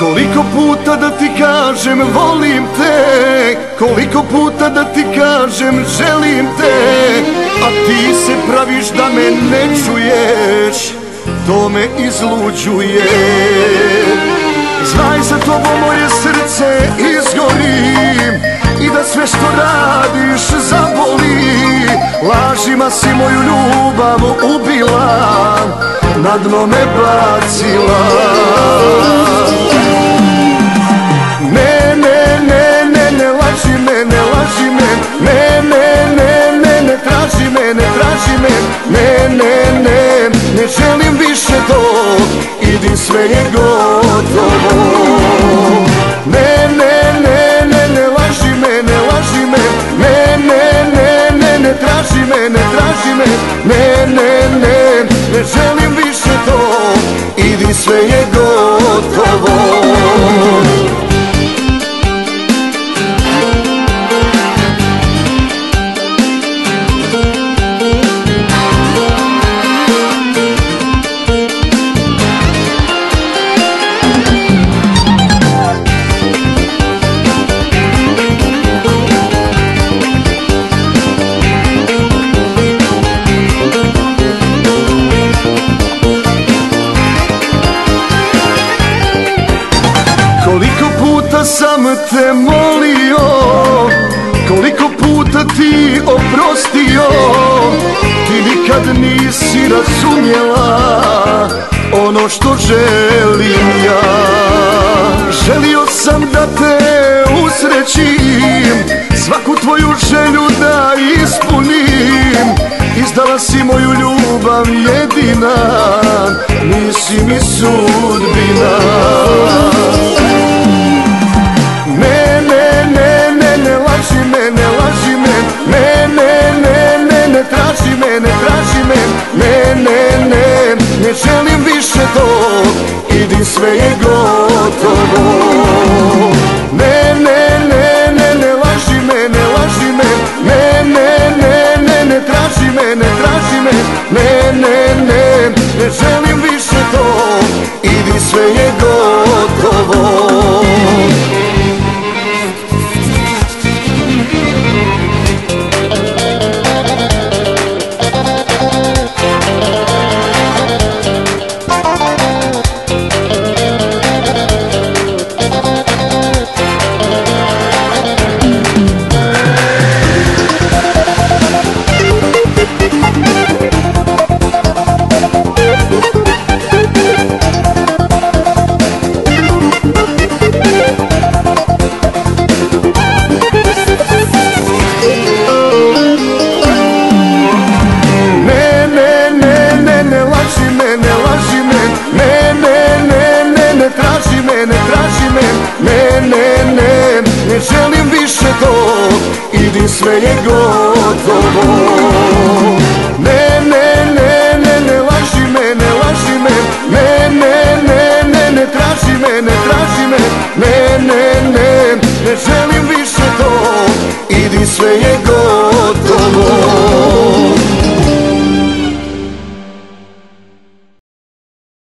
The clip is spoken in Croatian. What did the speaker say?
Koliko puta da ti kažem volim te, koliko puta da ti kažem želim te, a ti se praviš da me ne čuješ, to me izluđuje. Znaj za tobom moje srce izgori i da sve što radiš zaboli. Lažima si moju ljubav ubila, na dno me bacila. Ne, ne, ne, ne, ne laži me, ne laži me. Ne, ne, ne, ne, ne traži me, ne traži me. Ne, ne, ne, ne želim više to, idi sve je gotovo. Ne, ne, ne, ne, ne laži me, ne laži me. Ne, ne, ne, ne, ne traži me, ne traži me. Ne, ne, ne, ne želim više to, idi sve je gotovo. Koliko puta sam te molio, koliko puta ti oprostio, ti nikad nisi razumjela ono što želim ja. Želio sam da te usrećim, svaku tvoju želju da ispunim. Izdala si moju ljubav jedina, nisi mi sudbina. Ne, ne, ne, ne, ne laži me, ne laži me. Ne, ne, ne, ne, ne traži me, ne traži me. Ne, ne, ne, ne želim više to, idi sve je gotovo. Ne, ne, ne, ne, ne laži me, ne laži me. Ne, ne, ne, ne, ne traži me, ne traži me. Ne, ne, ne, ne želim više to, idi sve je gotovo. Ne traži me, ne, ne, ne, ne želim više to, idi sve je gotovo.